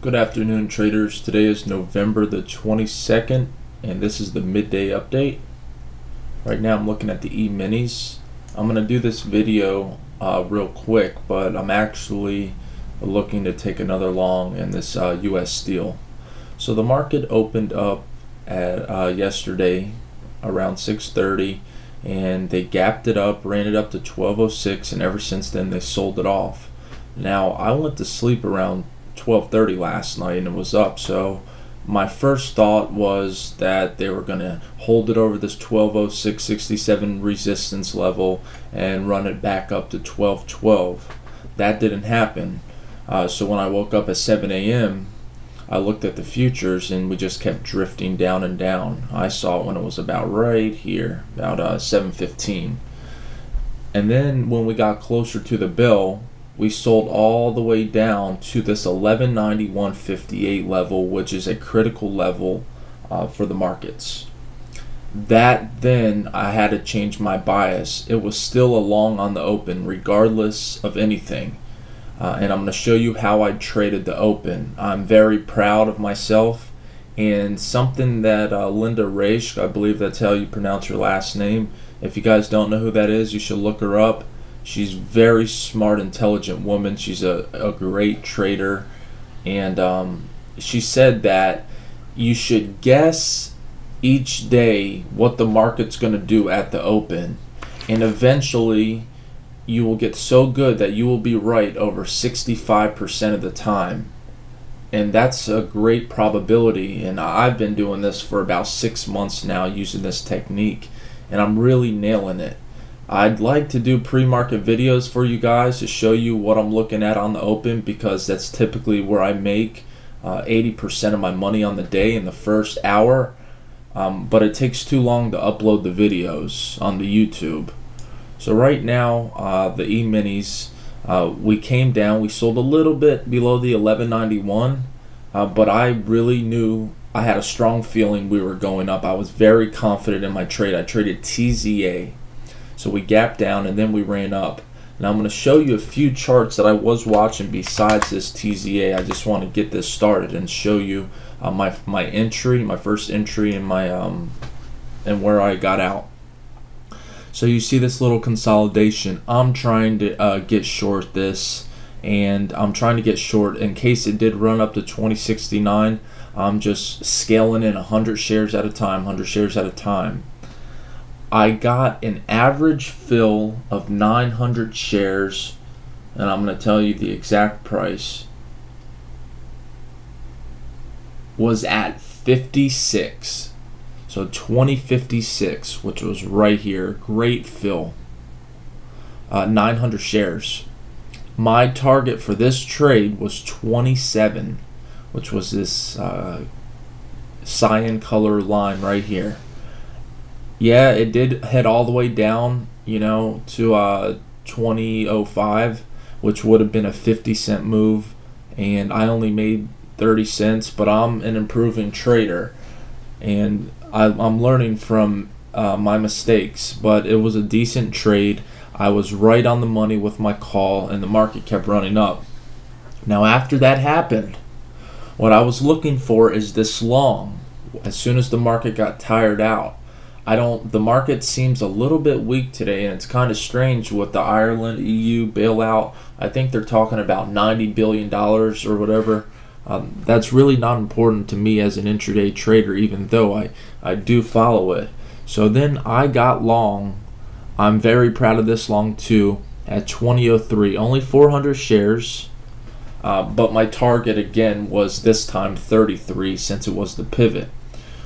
Good afternoon, traders. Today is November the 22nd, and this is the midday update. Right now I'm looking at the E-minis. I'm going to do this video real quick, but I'm actually looking to take another long in this US Steel. So the market opened up at yesterday around 6:30, and they gapped it up, ran it up to 1206, and ever since then they sold it off. Now I went to sleep around 12:30 last night and it was up, so my first thought was that they were going to hold it over this 1206.67 resistance level and run it back up to 1212. That didn't happen. So when I woke up at 7 a.m., I looked at the futures and we just kept drifting down and down. I saw it when it was about right here, about 7:15. And then when we got closer to the bell, we sold all the way down to this 1191.58 level, which is a critical level for the markets. That then I had to change my bias. It was still a long on the open regardless of anything. And I'm going to show you how I traded the open. I'm very proud of myself, and something that Linda Raish, I believe that's how you pronounce her last name. If you guys don't know who that is, you should look her up. She's a very smart, intelligent woman. She's a great trader, and she said that you should guess each day what the market's going to do at the open, and eventually you will get so good that you will be right over 65% of the time. And that's a great probability, and I've been doing this for about 6 months now using this technique, and I'm really nailing it. I'd like to do pre-market videos for you guys to show you what I'm looking at on the open, because that's typically where I make 80% of my money on the day in the first hour, but it takes too long to upload the videos on the YouTube. So right now, the E-minis, we came down. We sold a little bit below the 1191, but I really knew, I had a strong feeling we were going up. I was very confident in my trade. I traded TZA. So we gapped down and then we ran up. Now I'm going to show you a few charts that I was watching besides this TZA. I just want to get this started and show you my entry, my first entry, and my and where I got out. So you see this little consolidation. I'm trying to get short this, and I'm trying to get short in case it did run up to 2069. I'm just scaling in 100 shares at a time, 100 shares at a time. I got an average fill of 900 shares, and I'm going to tell you the exact price was at 56. So 2056, which was right here. Great fill. 900 shares. My target for this trade was 27, which was this cyan color line right here. Yeah, it did head all the way down, to 2005, which would have been a 50-cent move, and I only made 30 cents, but I'm an improving trader, and I'm learning from my mistakes, but it was a decent trade. I was right on the money with my call, and the market kept running up. Now, after that happened, what I was looking for is this long. As soon as the market got tired out, the market seems a little bit weak today, and it's kind of strange with the Ireland EU bailout. I think they're talking about $90 billion or whatever. That's really not important to me as an intraday trader, even though I do follow it. So then I got long. I'm very proud of this long too at 2003. Only 400 shares, but my target again was this time 33 since it was the pivot.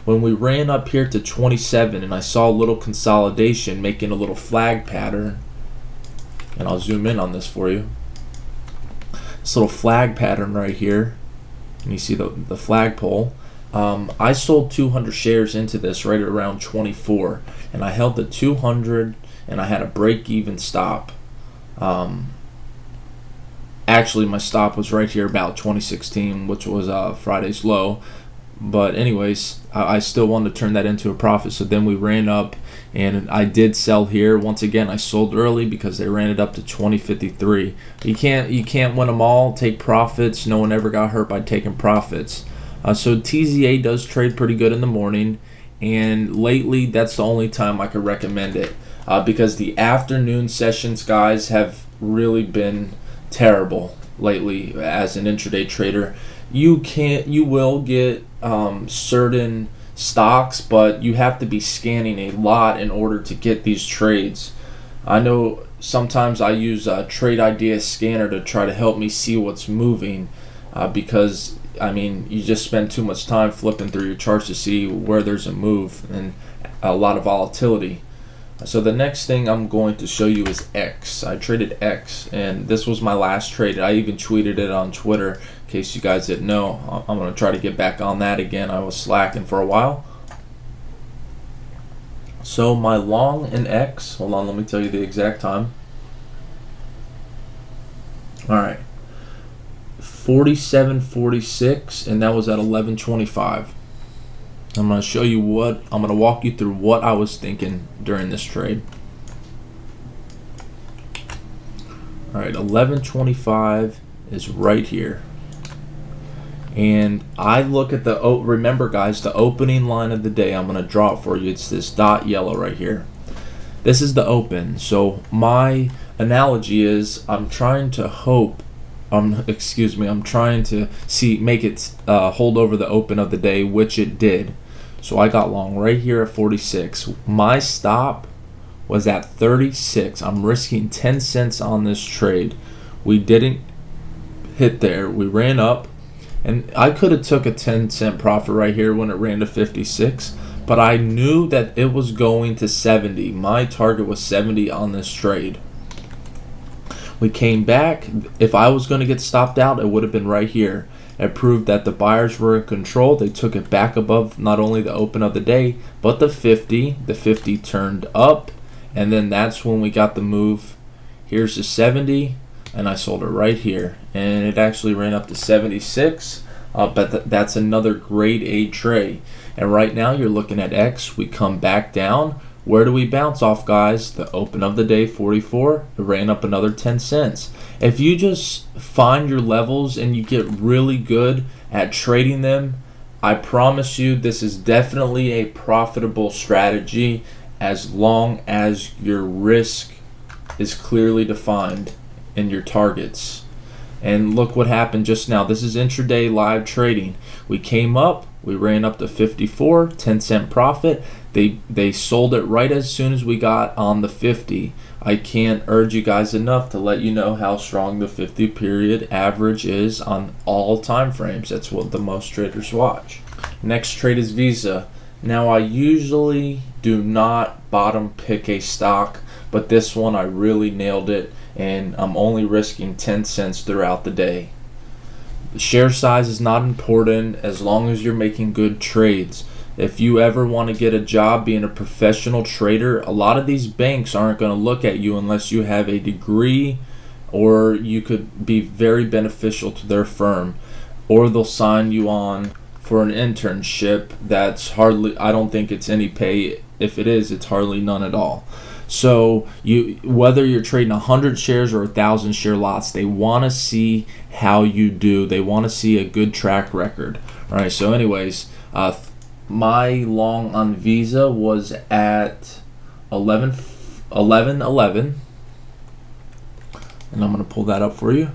When we ran up here to 27 and I saw a little consolidation making a little flag pattern, and I'll zoom in on this for you. This little flag pattern right here, and you see the flagpole. I sold 200 shares into this right around 24, and I held the 200, and I had a break-even stop. Actually, my stop was right here about 2016, which was Friday's low. But anyways, I still wanted to turn that into a profit. So then we ran up, and I did sell here. Once again, I sold early because they ran it up to 20.53. You can't win them all. Take profits. No one ever got hurt by taking profits. So TZA does trade pretty good in the morning, and lately that's the only time I could recommend it, because the afternoon sessions, guys, have really been terrible lately. As an intraday trader, you will get certain stocks, but you have to be scanning a lot in order to get these trades. I know sometimes I use a Trade Idea scanner to try to help me see what's moving, because I mean, you just spend too much time flipping through your charts to see where there's a move and a lot of volatility. So the next thing I'm going to show you is X. I traded X, and this was my last trade. I even tweeted it on Twitter in case you guys didn't know. I'm going to try to get back on that again. I was slacking for a while. So my long in X, hold on, let me tell you the exact time. Alright, 47.46, and that was at 11.25. I'm going to show you I'm going to walk you through what I was thinking during this trade. Alright, 11.25 is right here. And I look at remember guys, the opening line of the day. I'm going to draw it for you. It's this dot yellow right here. This is the open. So my analogy is I'm trying to make it hold over the open of the day, which it did. So I got long right here at 46. My stop was at 36. I'm risking 10 cents on this trade. We didn't hit there. We ran up, and I could have took a 10-cent profit right here when it ran to 56, but I knew that it was going to 70. My target was 70 on this trade. We came back. If I was going to get stopped out, it would have been right here. It proved that the buyers were in control. They took it back above not only the open of the day, but the 50. The 50 turned up, and then that's when we got the move. Here's the 70, and I sold it right here. And it actually ran up to 76, but that's another grade A trade. And right now you're looking at X. We come back down. Where do we bounce off, guys? The open of the day, 44. It ran up another 10 cents. If you just find your levels and you get really good at trading them, I promise you this is definitely a profitable strategy as long as your risk is clearly defined in your targets. And look what happened just now. This is intraday live trading. We came up, we ran up to 54, 10-cent profit. They sold it right as soon as we got on the 50. I can't urge you guys enough to let you know how strong the 50 period average is on all time frames. That's what the most traders watch. Next trade is Visa. Now I usually do not bottom pick a stock, but this one I really nailed it, and I'm only risking 10 cents throughout the day. The share size is not important as long as you're making good trades. If you ever want to get a job being a professional trader, a lot of these banks aren't going to look at you unless you have a degree or you could be very beneficial to their firm, or they'll sign you on for an internship that's hardly, I don't think it's any pay. If it is, it's hardly none at all. So whether you're trading 100 shares or 1,000 share lots, they want to see how you do. They want to see a good track record. All right, so anyways, my long on Visa was at 11.11, and I'm going to pull that up for you.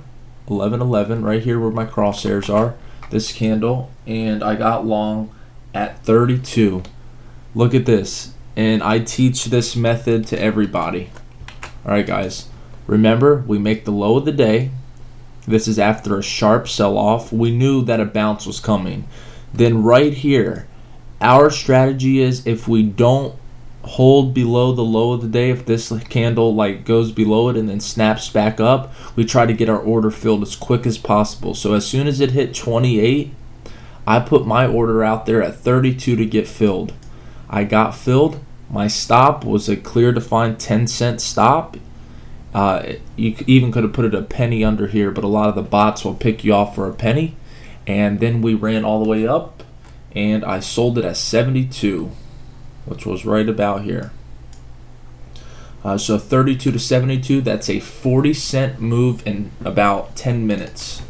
11.11 right here where my crosshairs are, this candle, and I got long at 32. Look at this, and I teach this method to everybody. Alright guys, remember, we make the low of the day. This is after a sharp sell-off. We knew that a bounce was coming. Then right here, our strategy is if we don't hold below the low of the day, if this candle goes below it and then snaps back up, we try to get our order filled as quick as possible. So as soon as it hit 28, I put my order out there at 32 to get filled. I got filled. My stop was a clear defined 10-cent stop. You even could have put it a penny under here, but a lot of the bots will pick you off for a penny. And then we ran all the way up, and I sold it at 72, which was right about here. So 32 to 72, that's a 40-cent move in about 10 minutes.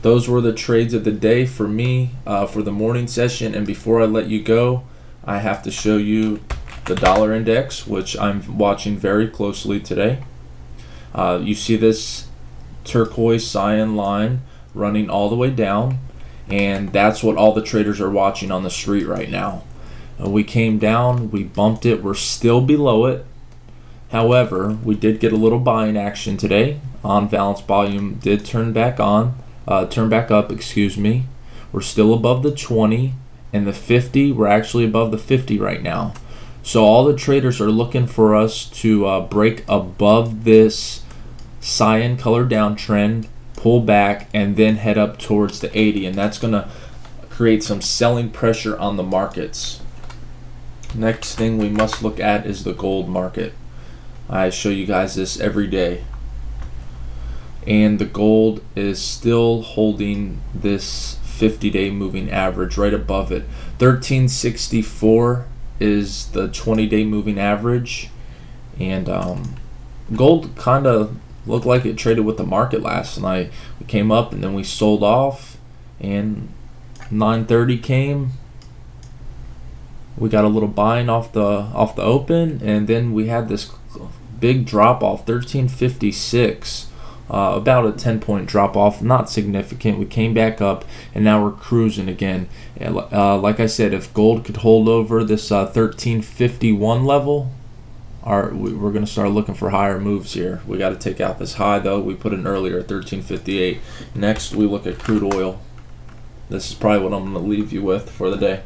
Those were the trades of the day for me for the morning session. And before I let you go, I have to show you the dollar index, which I'm watching very closely today. You see this turquoise cyan line running all the way down, and that's what all the traders are watching on the street right now. We came down, we bumped it, we're still below it. However, we did get a little buying action today. On balance volume did turn back up, excuse me. We're still above the 20 and the 50. We're actually above the 50 right now. So all the traders are looking for us to break above this cyan color downtrend, pull back, and then head up towards the 80, and that's going to create some selling pressure on the markets. Next thing we must look at is the gold market. I show you guys this every day, and the gold is still holding this 50-day moving average right above it. 1364 is the 20-day moving average, and gold kind of looked like it traded with the market last night. We came up and then we sold off, and 9:30 came. We got a little buying off the open, and then we had this big drop off, 1356, about a 10-point drop off, not significant. We came back up, and now we're cruising again. And, like I said, if gold could hold over this 1351 level, we're going to start looking for higher moves here. We got to take out this high, though. We put in earlier, 1358. Next, we look at crude oil. This is probably what I'm going to leave you with for the day.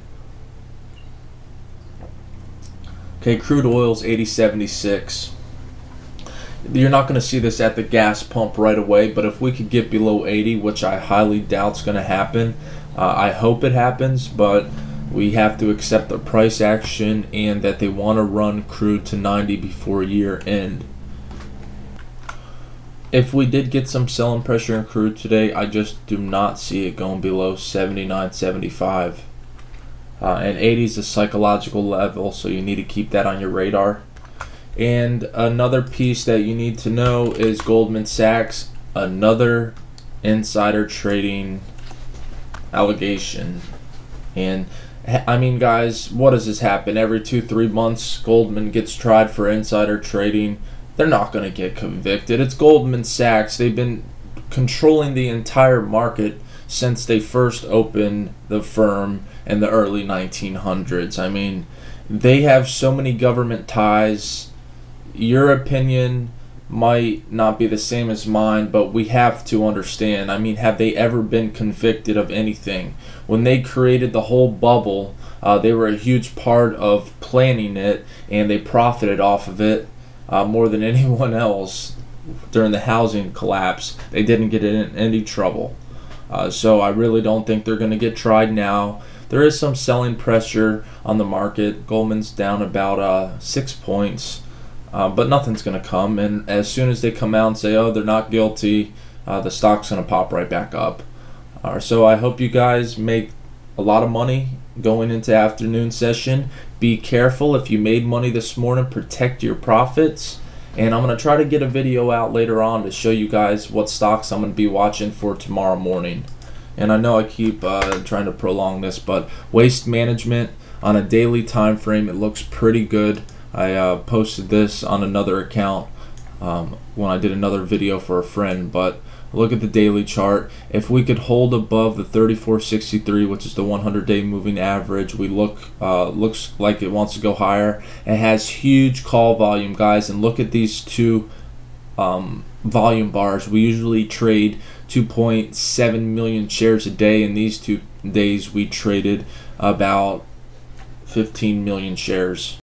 Okay, crude oil's 80.76. You're not going to see this at the gas pump right away, but if we could get below 80, which I highly doubt is going to happen, I hope it happens, but we have to accept the price action and that they want to run crude to 90 before year end. If we did get some selling pressure in crude today, I just do not see it going below 79.75. And 80 is a psychological level, so you need to keep that on your radar. And another piece that you need to know is Goldman Sachs, another insider trading allegation. And I mean, guys, what does this happen? Every 2-3 months, Goldman gets tried for insider trading. They're not going to get convicted. It's Goldman Sachs. They've been controlling the entire market since they first opened the firm in the early 1900s. I mean, they have so many government ties. Your opinion might not be the same as mine, but we have to understand. I mean, have they ever been convicted of anything? When they created the whole bubble, they were a huge part of planning it, and they profited off of it more than anyone else. During the housing collapse, they didn't get in any trouble. So I really don't think they're going to get tried now. There is some selling pressure on the market. Goldman's down about 6 points. But nothing's going to come, and as soon as they come out and say, oh, they're not guilty, the stock's going to pop right back up. So I hope you guys make a lot of money going into afternoon session. Be careful. If you made money this morning, protect your profits. And I'm going to try to get a video out later on to show you guys what stocks I'm going to be watching for tomorrow morning. And I know I keep trying to prolong this, but Waste Management on a daily time frame, it looks pretty good. I posted this on another account when I did another video for a friend, but look at the daily chart. If we could hold above the 34.63, which is the 100-day moving average, we looks like it wants to go higher. It has huge call volume, guys, and look at these two volume bars. We usually trade 2.7 million shares a day. In these 2 days, we traded about 15 million shares.